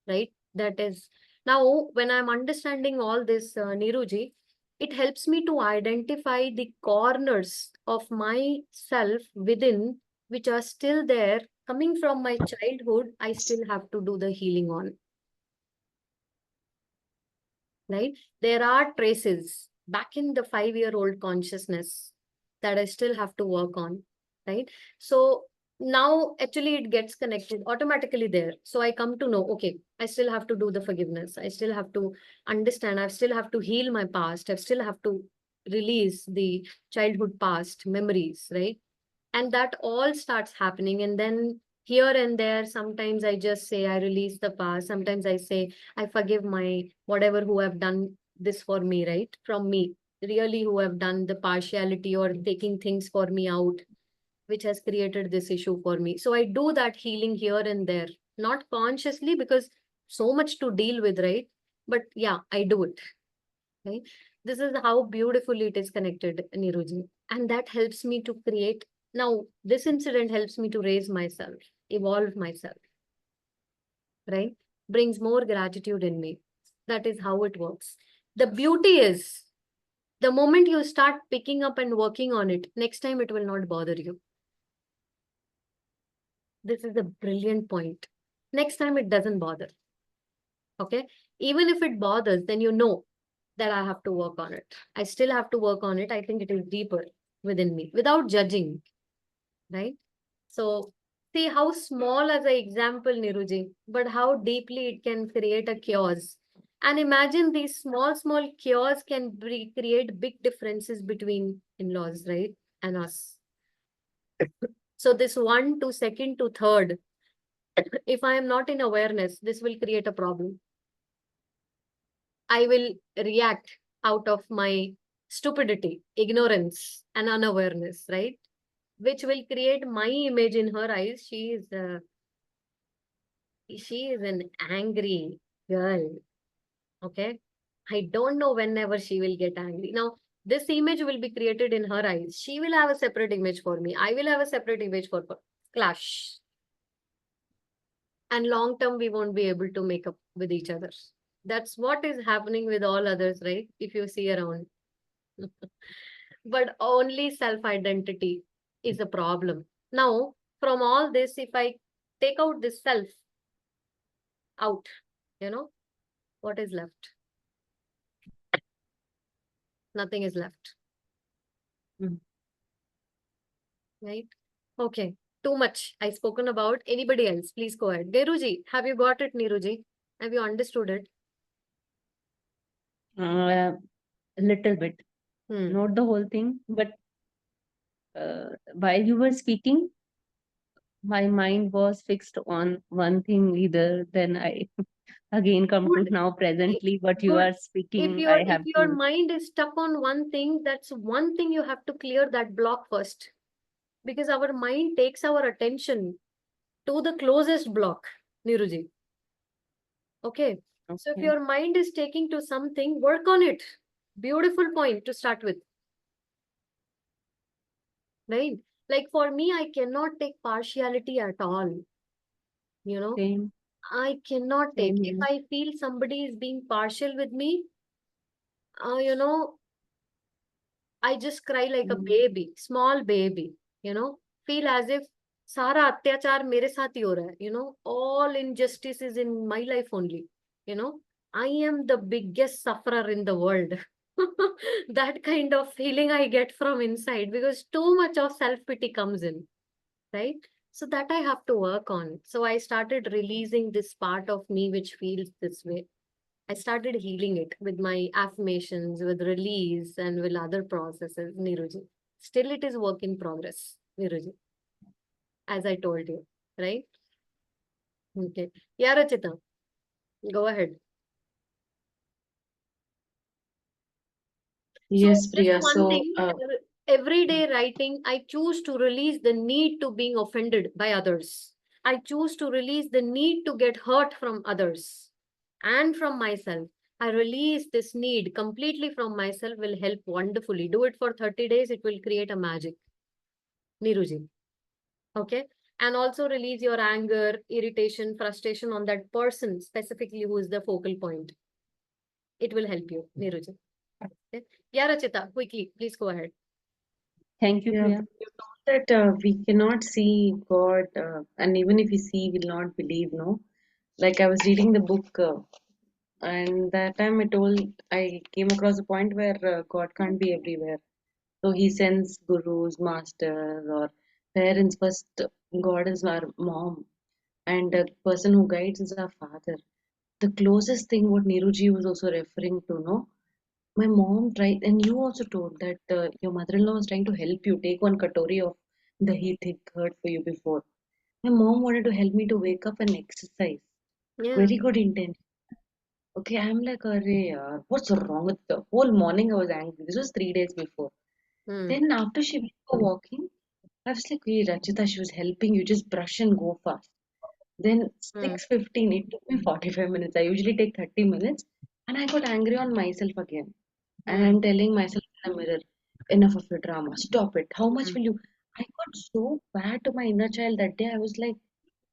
right? That is now when I'm understanding all this, Niruji, it helps me to identify the corners of myself within which are still there, coming from my childhood. I still have to do the healing on, right? There are traces back in the 5-year-old consciousness that I still have to work on, right? So now actually it gets connected automatically there. So I come to know, okay, I still have to do the forgiveness. I still have to understand. I still have to heal my past. I still have to release the childhood past memories, right? And that all starts happening. And then here and there, sometimes I just say I release the past. Sometimes I say I forgive my whatever who have done this for me, right? From me, really, who have done the partiality or taking things for me out, which has created this issue for me. So I do that healing here and there, not consciously because so much to deal with, right? But yeah, I do it, right? This is how beautifully it is connected, Niruji. And that helps me to create. Now, this incident helps me to raise myself, evolve myself, right? Brings more gratitude in me. That is how it works. The beauty is the moment you start picking up and working on it, next time it will not bother you. This is a brilliant point. Next time it doesn't bother. Okay. Even if it bothers, then you know that I have to work on it. I still have to work on it. I think it is deeper within me without judging, right? So see how small as an example, Niruji, but how deeply it can create a chaos. And imagine these small chaos can create big differences between in-laws, right? And us. So this 1 to 2nd to 3rd, if I am not in awareness, this will create a problem. I will react out of my stupidity, ignorance, and unawareness, right? Which will create my image in her eyes. She is an angry girl. Okay. I don't know whenever she will get angry. Now, this image will be created in her eyes. She will have a separate image for me. I will have a separate image for her. Clash. And long term, we won't be able to make up with each other. That's what is happening with all others, right? If you see around. But only self-identity is a problem. Now, from all this, if I take out this self out, you know, what is left? Nothing is left. Mm. Right? Okay. Too much I spoken about. Anybody else? Please go ahead. Neeruji, have you got it, Neeruji? Have you understood it? A little bit, Hmm. not the whole thing, but while you were speaking, my mind was fixed on one thing either. Then I again come to Good. now presently what you Good. are If speaking. your I if have your to. mind is stuck on one thing, that's one thing you have to clear that block first. Because our mind takes our attention to the closest block, Niruji. Okay. So if Okay. your mind is taking to something, work on it. Beautiful point to start with, right? Like for me, I cannot take partiality at all. You know, Same, I cannot take. same If here. I feel somebody is being partial with me, you know, I just cry like a Mm. baby, small baby, you know, feel as if सारा अत्याचार मेरे साथ ही हो रहा है, you know, all injustices in my life only, you know, I am the biggest sufferer in the world. That kind of feeling I get from inside because too much of self-pity comes in, right? So that I have to work on. So I started releasing this part of me which feels this way. I started healing it with my affirmations, with release, and with other processes, Niruji. Still, it is work in progress, Niruji, as I told you, right? Okay. Yeah, Rachita, go ahead. Yes, just Priya. one So, thing, everyday writing, I choose to release the need to being offended by others. I choose to release the need to get hurt from others and from myself. I release this need completely from myself will help wonderfully. Do it for 30 days, it will create a magic. Niruji. Okay. And also release your anger, irritation, frustration on that person specifically who is the focal point. It will help you, Niruji. Okay. Yeah, Rachita, quickly, please go ahead. Thank you, yeah, Priya. you know that we cannot see God, and even if we see, we'll not believe, no? Like I was reading the book, and that time I came across a point where God can't be everywhere. So he sends gurus, masters, or parents. First, God is our mom, and the person who guides is our father. The closest thing what Niruji was also referring to, no? My mom tried, and you also told that your mother-in-law was trying to help you take one katori of the heat thick curd for you before. My mom wanted to help me to wake up and exercise. Yeah. Very good intention. Okay, I'm like, Arey, yaar, what's wrong with the whole morning? I was angry. This was 3 days before. Hmm. Then after she went for walking, I was like, hey, Rachita, she was helping you. Just brush and go fast. Then Hmm. 6:15, it took me 45 minutes. I usually take 30 minutes. And I got angry on myself again. And Hmm. I'm telling myself in the mirror, enough of your drama. Stop it. How much Hmm. will you? I got so bad to my inner child that day. I was like,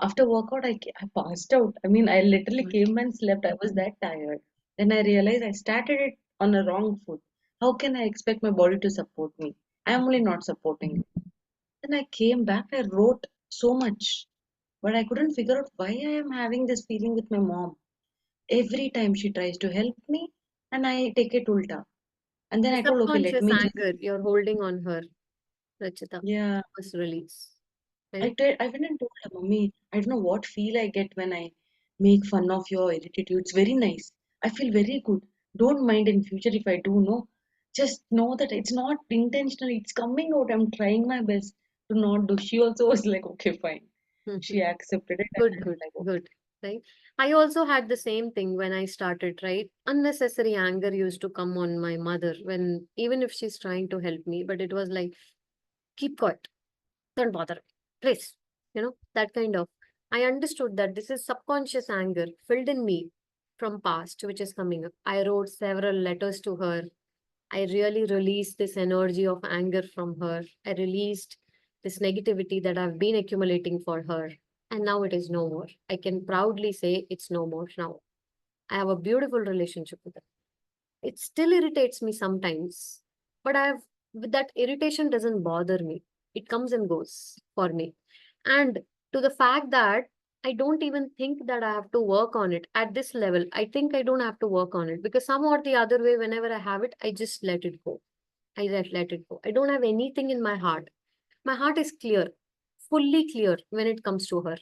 after workout, I passed out. I mean, I literally came and slept. I was that tired. Then I realized I started it on a wrong foot. How can I expect my body to support me? I'm only not supporting it. Then I came back, I wrote so much, but I couldn't figure out why I am having this feeling with my mom. Every time she tries to help me, and I take it ulta. And then The I told, okay, let subconscious me just, anger you're holding on her, Rachita. yeah. Must release. Right? I went and told her, Mommy, I don't know what feel I get when I make fun of your attitude. It's very nice. I feel very good. Don't mind in future if I do, no. Just know that it's not intentional. It's coming out. I'm trying my best to not do. She also was like, okay, fine. She accepted it. And Good, I'm good, like, okay. good. Right? I also had the same thing when I started, right? Unnecessary anger used to come on my mother when even if she's trying to help me, but it was like, keep quiet, don't bother, please. That kind of. I understood that this is subconscious anger filled in me from past, which is coming up. I wrote several letters to her. I really released this energy of anger from her. I released this negativity that I've been accumulating for her. And now it is no more. I can proudly say it's no more now. I have a beautiful relationship with her. It still irritates me sometimes, but that irritation doesn't bother me. It comes and goes for me. And to the fact that I don't even think that I have to work on it at this level. I think I don't have to work on it because some or the other way, whenever I have it, I just let it go. I let it go. I don't have anything in my heart. My heart is clear, fully clear when it comes to her.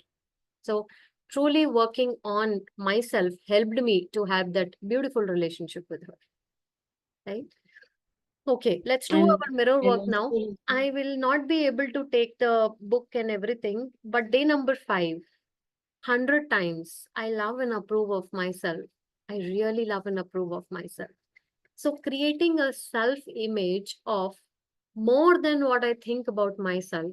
So, truly working on myself helped me to have that beautiful relationship with her. Right? Okay, let's do And our mirror and work now. also, I will not be able to take the book and everything, but day number 5, 100 times, I love and approve of myself. I really love and approve of myself. So, creating a self image of more than what I think about myself,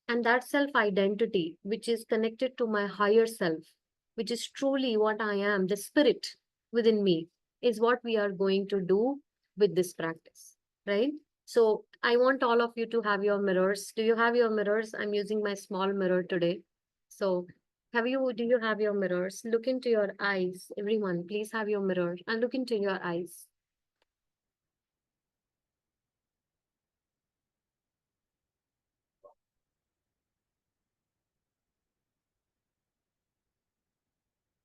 and that self identity, which is connected to my higher self, which is truly what I am, the spirit within me, is what we are going to do with this practice, right? So, I want all of you to have your mirrors. Do you have your mirrors? I'm using my small mirror today. So, do you have your mirrors? Look into your eyes. Everyone, please have your mirror and look into your eyes.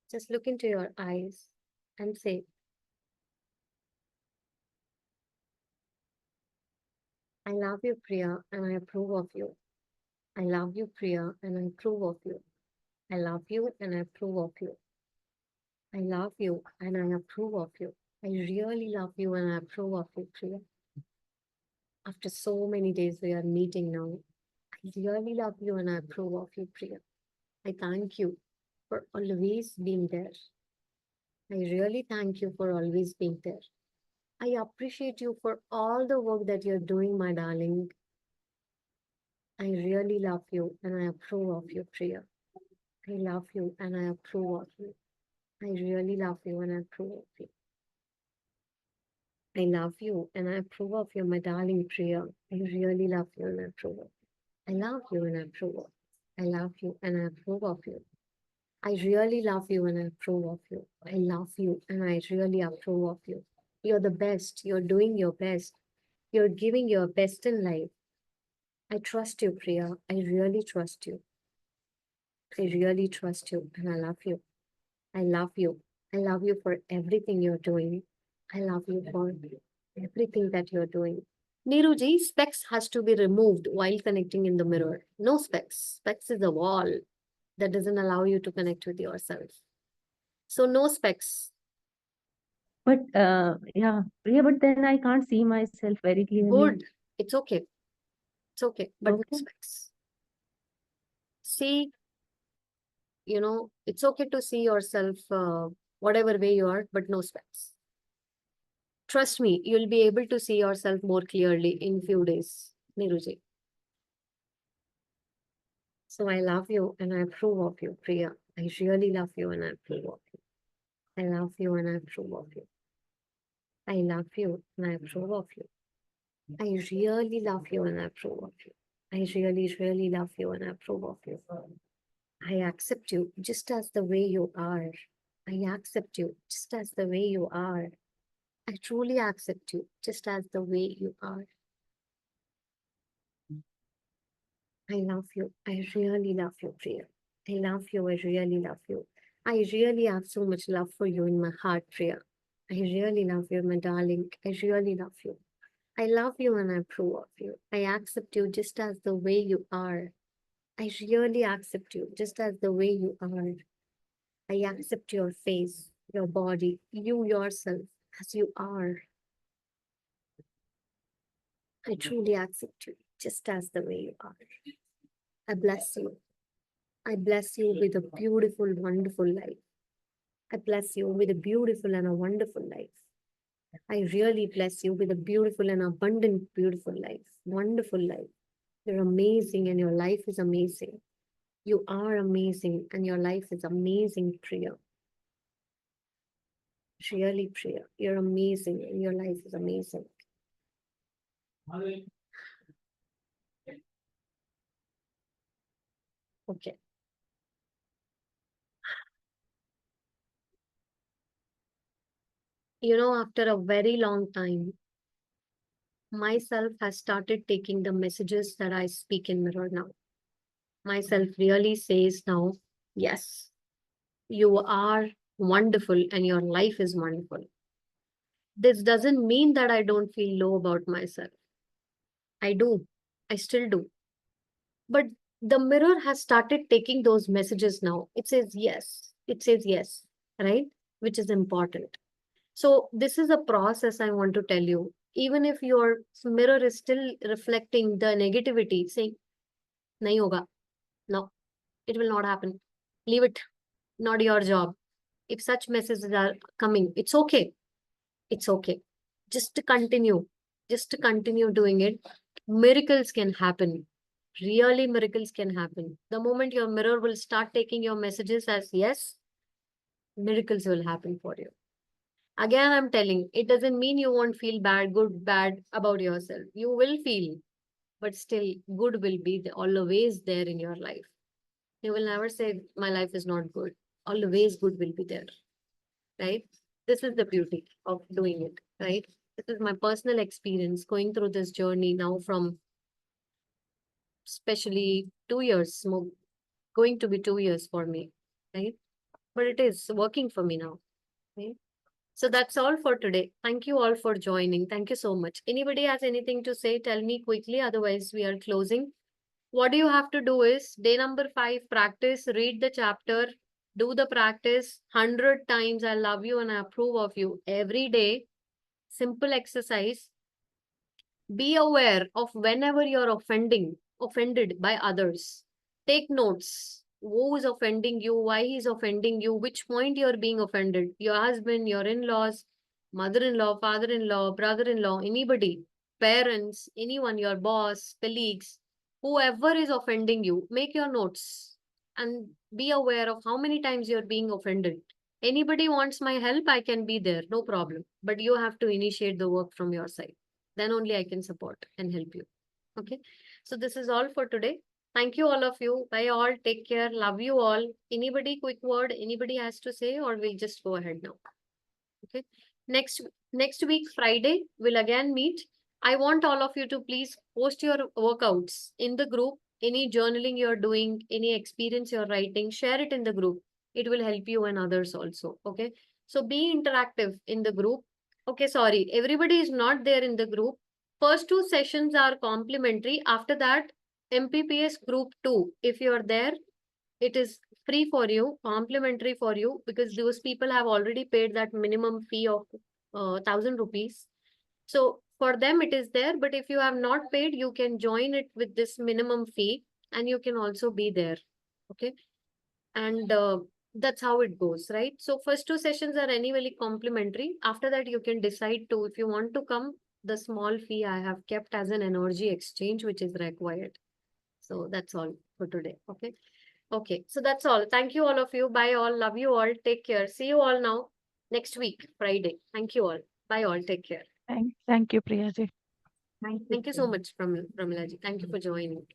Just look into your eyes and say, I love you, Priya, and I approve of you. I love you, Priya, and I approve of you. I love you and I approve of you. I love you and I approve of you. I really love you and I approve of you, Priya. After so many days we are meeting now, I really love you and I approve of you, Priya. I thank you for always being there. I really thank you for always being there. I appreciate you for all the work that you're doing, my darling. I really love you and I approve of you, Priya. I love you and I approve of you. I really love you and I approve of you. I love you and I approve of you, my darling Priya. I really love you and I approve of you. I love you and I approve of you. I love you and I approve of you. I really love you and I approve of you. I love you and I really approve of you. You're the best. You're doing your best. You're giving your best in life. I trust you, Priya. I really trust you. I really trust you and I love you. I love you. I love you for everything you're doing. I love you for everything that you're doing. Neeruji, specs has to be removed while connecting in the mirror. No specs. Specs is a wall that doesn't allow you to connect with yourself. So no specs. But yeah, but then I can't see myself very clearly. Good. It's okay. It's okay. But no Okay. specs. See, it's okay to see yourself whatever way you are, but no specs. Trust me, you'll be able to see yourself more clearly in few days, Neeruji. So I love you and I approve of you, Priya. I really love you and I approve of you. I love you and I approve of you. I love you and I approve of you. I really love you and I approve of you. I really, really love you and I approve of you. I accept you just as the way you are. I accept you just as the way you are. I truly accept you just as the way you are. I love you. I really love you, Priya. I love you. I really love you. I really have so much love for you in my heart, Priya. I really love you, my darling. I really love you. I love you and I approve of you. I accept you just as the way you are. I really accept you just as the way you are. I accept your face, your body, you yourself as you are. I truly accept you just as the way you are. I bless you. I bless you with a beautiful, wonderful life. I bless you with a beautiful and a wonderful life. I really bless you with a beautiful and abundant, beautiful life. Wonderful life. You're amazing and your life is amazing. You are amazing and your life is amazing, Priya. Really, Priya. You're amazing and your life is amazing. Okay. After a very long time, myself has started taking the messages that I speak in mirror now. Myself really says now, yes, you are wonderful and your life is wonderful. This doesn't mean that I don't feel low about myself. I do. I still do. But the mirror has started taking those messages now. It says yes. It says yes, right? Which is important. So this is a process I want to tell you. Even if your mirror is still reflecting the negativity, saying, nahi hoga. No, it will not happen. Leave it. Not your job. If such messages are coming, it's okay. It's okay. Just to continue. Just to continue doing it. Miracles can happen. Really, miracles can happen. The moment your mirror will start taking your messages as yes, miracles will happen for you. Again, I'm telling, it doesn't mean you won't feel bad, good, bad about yourself. You will feel, but still, good will be always there in your life. You will never say, my life is not good. Always good will be there, right? This is the beauty of doing it, right? This is my personal experience going through this journey now from especially 2 years, going to be 2 years for me, right? But it is working for me now, right? So that's all for today. Thank you all for joining. Thank you so much. Anybody has anything to say, tell me quickly. Otherwise, we are closing. What you have to do is day number 5, practice, read the chapter, do the practice 100 times. I love you and I approve of you every day. Simple exercise. Be aware of whenever you're offended by others. Take notes. Who is offending you? Why he's offending you? Which point you're being offended? Your husband, your in-laws, mother-in-law, father-in-law, brother-in-law, anybody, parents, anyone, your boss, colleagues, whoever is offending you, make your notes and be aware of how many times you're being offended. Anybody wants my help, I can be there, no problem. But you have to initiate the work from your side. Then only I can support and help you. Okay. So this is all for today. Thank you all of you. Bye all. Take care. Love you all. Anybody quick word anybody has to say, or we'll just go ahead now. Okay. Next week, Friday, we'll again meet. I want all of you to please post your workouts in the group. Any journaling you're doing, any experience you're writing, share it in the group. It will help you and others also. Okay. So be interactive in the group. Okay, sorry. Everybody is not there in the group. First two sessions are complimentary. After that, MPPS group 2. If you're there, it is free for you, complimentary for you, because those people have already paid that minimum fee of 1,000 rupees. So for them it is there, but if you have not paid, you can join it with this minimum fee and you can also be there. Okay. And that's how it goes, right? So first two sessions are annually complimentary. After that, you can decide to, if you want to come, the small fee I have kept as an energy exchange, which is required. So that's all for today. Okay. Okay, so that's all. Thank you all of you. Bye all. Love you all. Take care. See you all now next week, Friday. Thank you all. Bye all. Take care. Thank you, Priya ji. Thank you so much, Pramilaji. Thank you for joining.